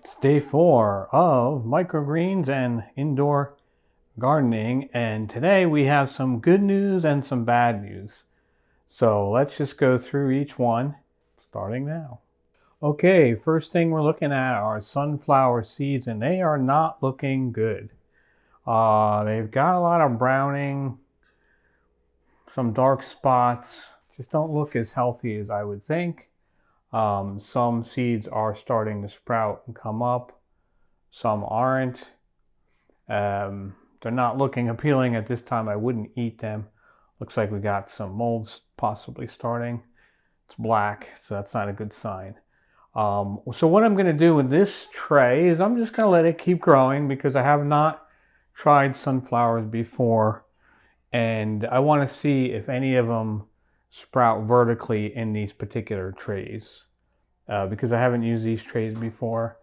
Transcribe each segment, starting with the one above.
It's day 4 of microgreens and indoor gardening, and today we have some good news and some bad news. So let's just go through each one, starting now. Okay, first thing we're looking at are sunflower seeds, and they are not looking good. They've got a lot of browning, some dark spots, just don't look as healthy as I would think. Some seeds are starting to sprout and come up. Some aren't. They're not looking appealing at this time. I wouldn't eat them. Looks like we got some molds possibly starting. It's black, so that's not a good sign. So what I'm going to do with this tray is I'm just going to let it keep growing because I have not tried sunflowers before. And I want to see if any of them sprout vertically in these particular trays. Because I haven't used these trays before.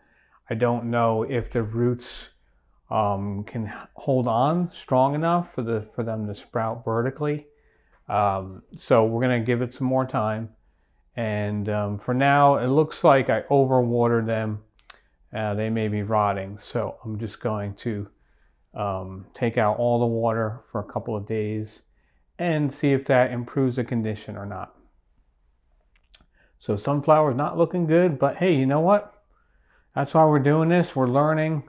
I don't know if the roots can hold on strong enough for them to sprout vertically. So we're going to give it some more time. And for now, it looks like I overwatered them. They may be rotting. So I'm just going to take out all the water for a couple of days and see if that improves the condition or not. So sunflower's not looking good, but hey, you know what? That's why we're doing this. We're learning.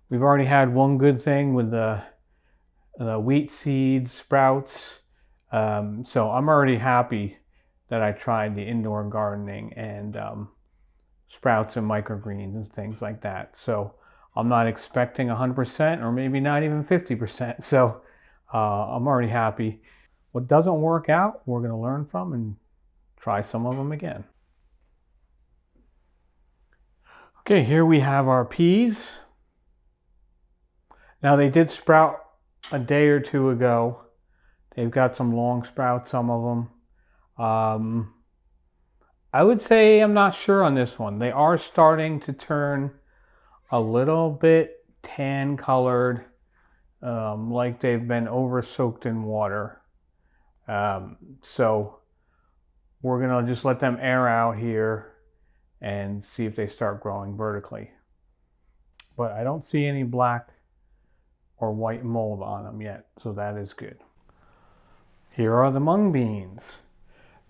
We've already had one good thing with the wheat seeds, sprouts. So I'm already happy that I tried the indoor gardening and sprouts and microgreens and things like that. So I'm not expecting 100% or maybe not even 50%. So I'm already happy. What doesn't work out, we're going to learn from and try some of them again. Okay, here we have our peas. Now they did sprout a day or two ago. They've got some long sprouts, some of them. I would say I'm not sure on this one. They are starting to turn a little bit tan colored, like they've been over soaked in water. So we're gonna just let them air out here and see if they start growing vertically. But I don't see any black or white mold on them yet, so that is good. Here are the mung beans.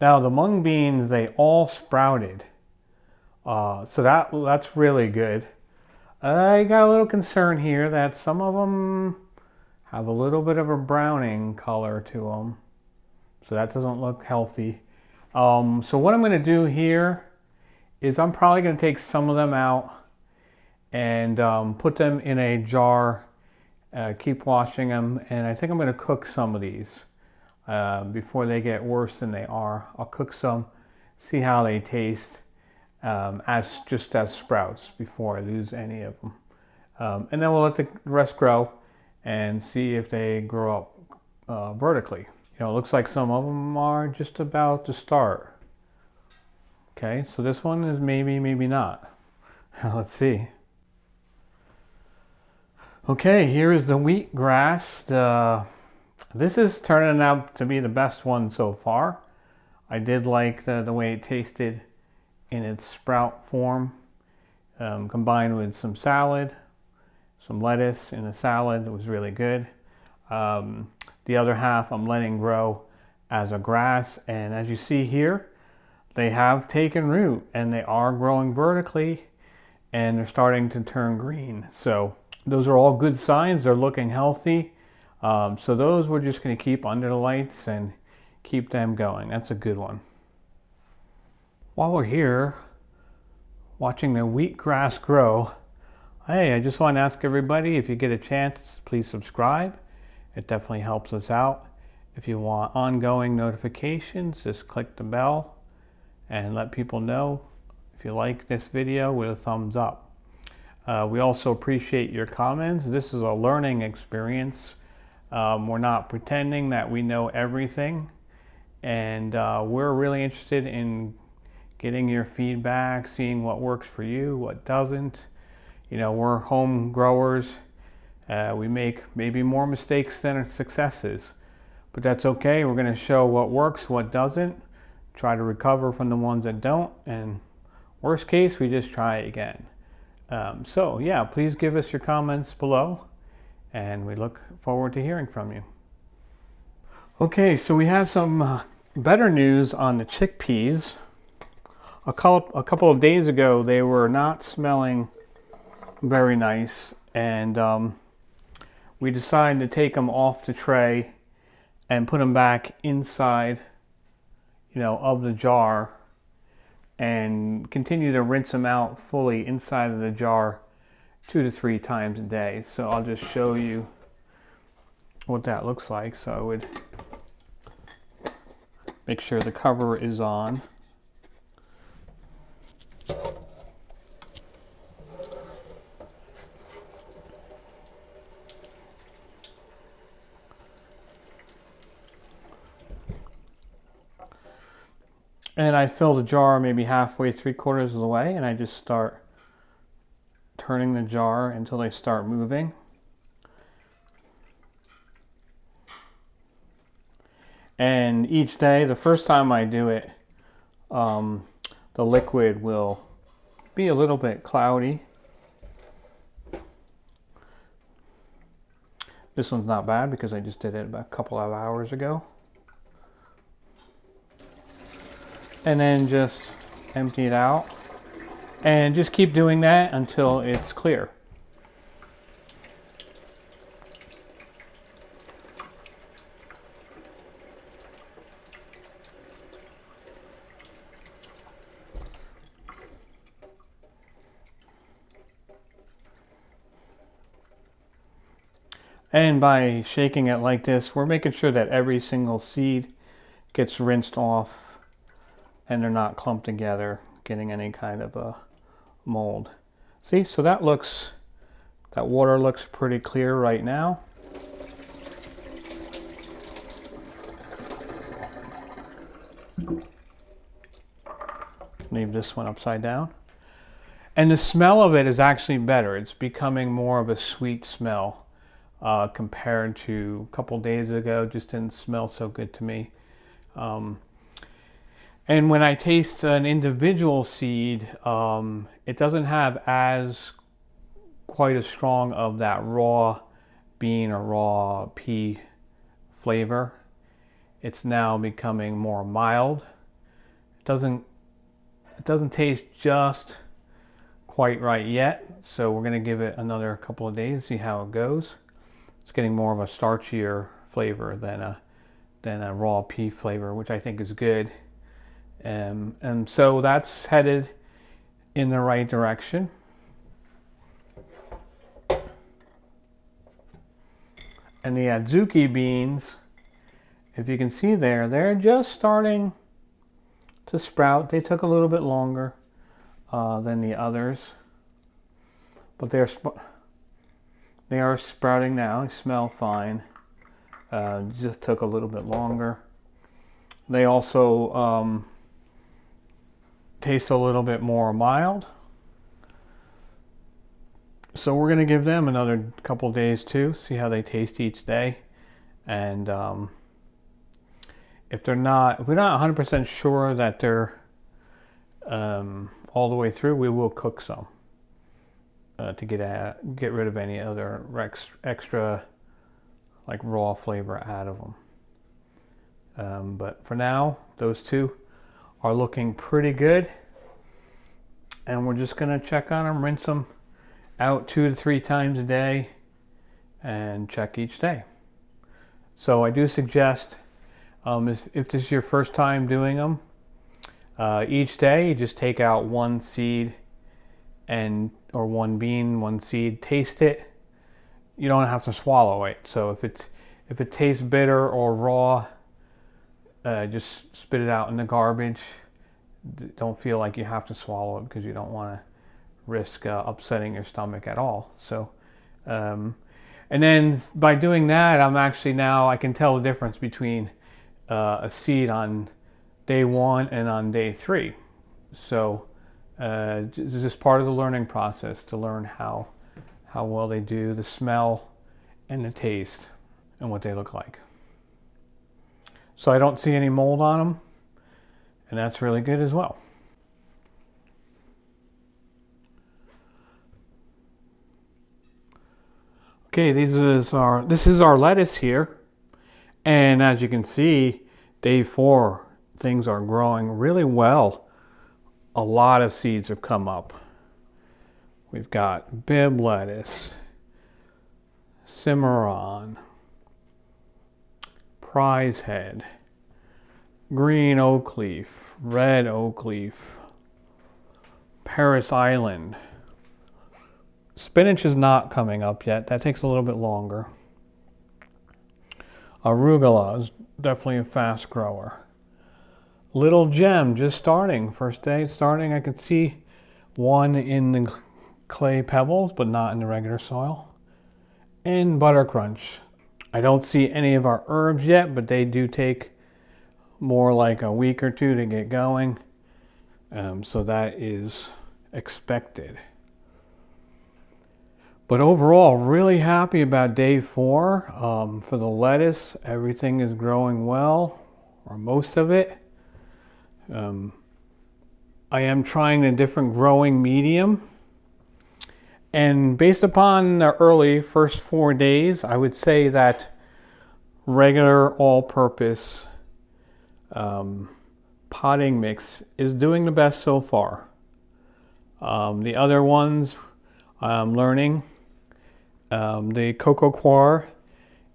Now the mung beans, they all sprouted. So that's really good. I got a little concern here that some of them have a little bit of a browning color to them. So that doesn't look healthy. So what I'm going to do here is I'm probably going to take some of them out and put them in a jar, keep washing them, and I think I'm going to cook some of these before they get worse than they are. I'll cook some, see how they taste as sprouts before I lose any of them. And then we'll let the rest grow and see if they grow up vertically. You know, it looks like some of them are just about to start. Okay, so this one is maybe, maybe not. Let's see. Okay, here is the wheatgrass. This is turning out to be the best one so far. I did like the way it tasted in its sprout form, combined with some salad, some lettuce in a salad. It was really good. The other half I'm letting grow as a grass, and as you see here, they have taken root and they are growing vertically and they're starting to turn green. So those are all good signs. They're looking healthy. So those we're just going to keep under the lights and keep them going. That's a good one. While we're here watching the wheatgrass grow, hey, I just want to ask everybody, if you get a chance, please subscribe. It definitely helps us out. If you want ongoing notifications, just click the bell and let people know if you like this video with a thumbs up. We also appreciate your comments. This is a learning experience. We're not pretending that we know everything, and we're really interested in getting your feedback, seeing what works for you, what doesn't. You know, we're home growers. We make maybe more mistakes than successes, but that's okay. We're going to show what works, what doesn't, try to recover from the ones that don't, and worst case, we just try it again. So yeah, please give us your comments below, and we look forward to hearing from you. Okay, so we have some better news on the chickpeas. A couple of days ago, they were not smelling very nice, and we decided to take them off the tray and put them back inside, of the jar, and continue to rinse them out fully inside of the jar 2 to 3 times a day. So I'll just show you what that looks like. So I would make sure the cover is on. And I fill the jar maybe halfway, 3/4 of the way, and I just start turning the jar until they start moving. And each day, the first time I do it, the liquid will be a little bit cloudy. This one's not bad because I just did it about a couple of hours ago. And then just empty it out. And just keep doing that until it's clear. And by shaking it like this, we're making sure that every single seed gets rinsed off and they're not clumped together, getting any kind of a mold. See, so that water looks pretty clear right now. Leave this one upside down. And the smell of it is actually better. It's becoming more of a sweet smell compared to a couple days ago. Just didn't smell so good to me. And when I taste an individual seed, it doesn't have quite as strong of that raw bean or raw pea flavor. It's now becoming more mild. It doesn't taste just quite right yet, so we're going to give it another couple of days, see how it goes. It's getting more of a starchier flavor than a raw pea flavor, which I think is good. And so that's headed in the right direction. And the adzuki beans, if you can see there, they're just starting to sprout. They took a little bit longer than the others, but they are sprouting now. They smell fine. Just took a little bit longer. They also taste a little bit more mild. So we're going to give them another couple days too, see how they taste each day. And if we're not 100% sure that they're all the way through, we will cook some to get rid of any other extra like raw flavor out of them. But for now, those two are looking pretty good, and we're just going to check on them, rinse them out 2 to 3 times a day, and check each day. So I do suggest, if this is your first time doing them, each day you just take out one seed or one bean, one seed, taste it. You don't have to swallow it. So if it tastes bitter or raw, just spit it out in the garbage. Don't feel like you have to swallow it because you don't want to risk upsetting your stomach at all. So, and then by doing that, I can tell the difference between a seed on day 1 and on day 3. So this is just part of the learning process to learn how well they do, the smell and the taste, and what they look like. So I don't see any mold on them, and that's really good as well. Okay, this is our lettuce here, and as you can see, day 4, things are growing really well. A lot of seeds have come up. We've got Bib lettuce, Cimarron, Prize Head, Green Oak Leaf, Red Oak Leaf, Paris Island. Spinach is not coming up yet. That takes a little bit longer. Arugula is definitely a fast grower. Little Gem just starting. First day starting. I could see one in the clay pebbles, but not in the regular soil. And Butter Crunch. I don't see any of our herbs yet, but they do take more like a week or two to get going. So that is expected. But overall, really happy about day 4. For the lettuce, everything is growing well, or most of it. I am trying a different growing medium. And based upon the early first 4 days, I would say that regular all-purpose potting mix is doing the best so far. The other ones I'm learning. The Coco Coir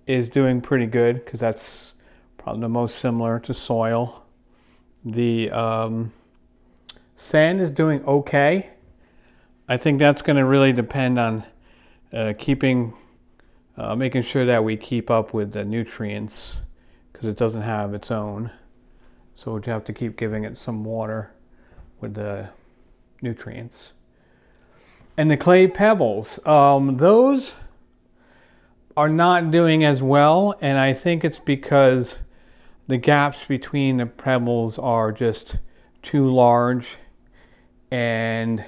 is doing pretty good because that's probably the most similar to soil. The sand is doing okay. I think that's going to really depend on making sure that we keep up with the nutrients because it doesn't have its own. So we'd have to keep giving it some water with the nutrients. And the clay pebbles, those are not doing as well, and I think it's because the gaps between the pebbles are just too large, and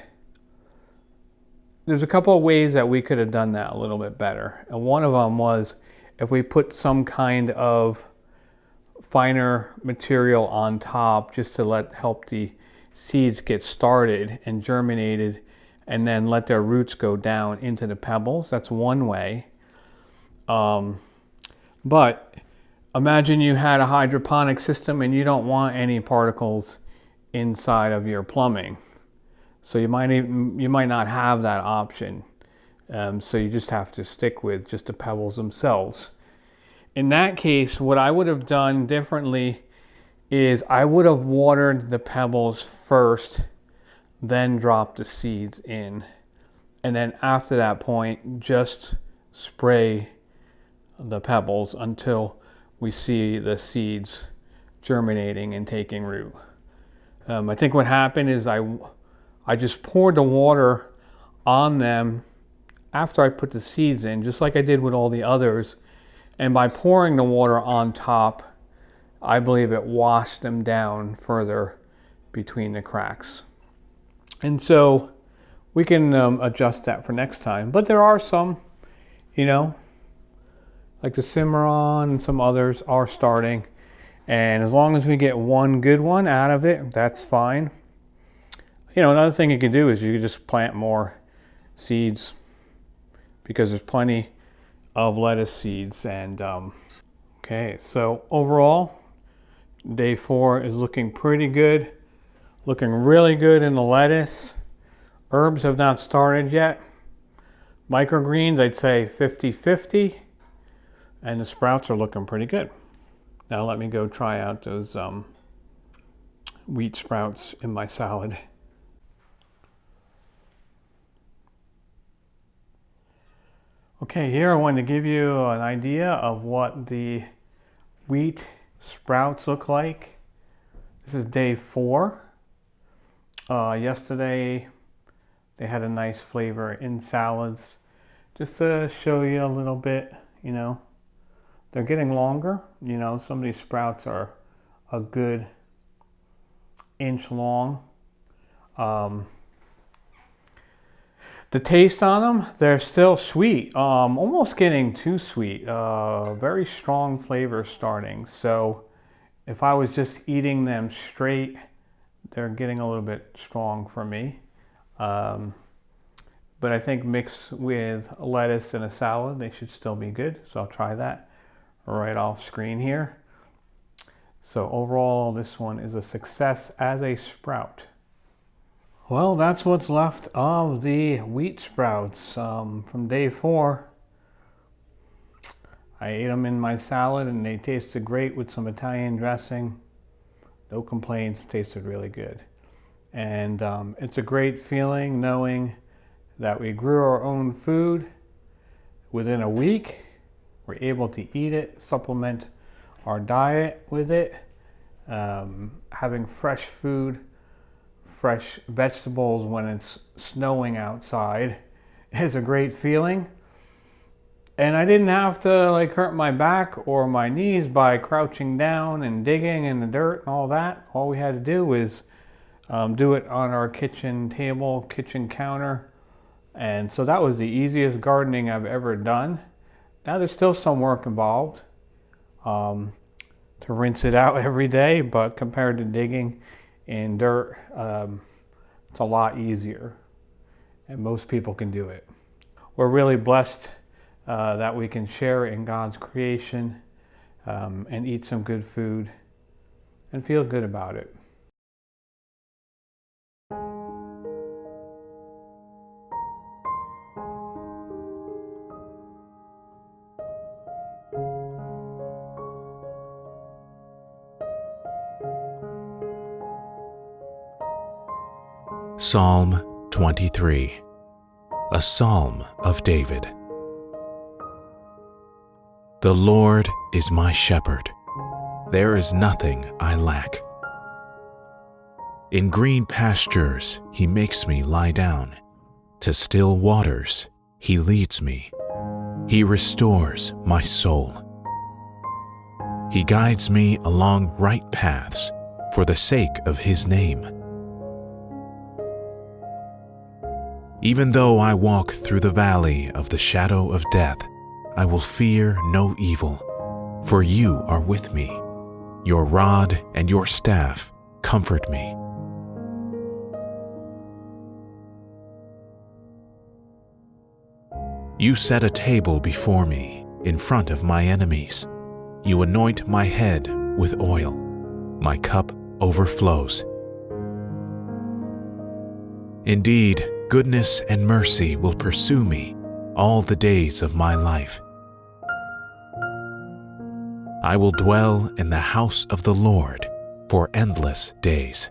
there's a couple of ways that we could have done that a little bit better. And one of them was if we put some kind of finer material on top just to help the seeds get started and germinated, and then let their roots go down into the pebbles. That's one way. But imagine you had a hydroponic system and you don't want any particles inside of your plumbing. So you might not have that option. So you just have to stick with just the pebbles themselves. In that case, what I would have done differently is I would have watered the pebbles first, then drop the seeds in. And then after that point, just spray the pebbles until we see the seeds germinating and taking root. I think what happened is I just poured the water on them after I put the seeds in, just like I did with all the others. And by pouring the water on top, I believe it washed them down further between the cracks. And so we can adjust that for next time. But there are some, like the Cimarron and some others are starting. And as long as we get one good one out of it, that's fine. Another thing you can do is you can just plant more seeds because there's plenty of lettuce seeds. And okay, so overall, day 4 is looking pretty good. Looking really good in the lettuce. Herbs have not started yet. Microgreens, I'd say 50-50. And the sprouts are looking pretty good. Now let me go try out those wheat sprouts in my salad. Okay, here I wanted to give you an idea of what the wheat sprouts look like. This is day 4. Yesterday they had a nice flavor in salads. Just to show you a little bit, they're getting longer. Some of these sprouts are a good inch long. The taste on them, they're still sweet, almost getting too sweet. Very strong flavor starting. So if I was just eating them straight, they're getting a little bit strong for me. but I think mixed with lettuce in a salad, they should still be good. So I'll try that right off screen here. So overall, this one is a success as a sprout. Well, that's what's left of the wheat sprouts from day 4. I ate them in my salad and they tasted great with some Italian dressing. No complaints, tasted really good. And it's a great feeling knowing that we grew our own food. Within a week, we're able to eat it, supplement our diet with it. Having fresh food, fresh vegetables when it's snowing outside is a great feeling. And I didn't have to like hurt my back or my knees by crouching down and digging in the dirt and all that. All we had to do was do it on our kitchen table, kitchen counter. And so that was the easiest gardening I've ever done. Now there's still some work involved to rinse it out every day, but compared to digging in dirt, it's a lot easier. And most people can do it. We're really blessed that we can share in God's creation and eat some good food and feel good about it. Psalm 23, a Psalm of David. The Lord is my shepherd. There is nothing I lack. In green pastures he makes me lie down. To still waters he leads me. He restores my soul. He guides me along right paths for the sake of his name. Even though I walk through the valley of the shadow of death, I will fear no evil, for you are with me. Your rod and your staff comfort me. You set a table before me in front of my enemies. You anoint my head with oil. My cup overflows. Indeed, goodness and mercy will pursue me all the days of my life. I will dwell in the house of the Lord for endless days.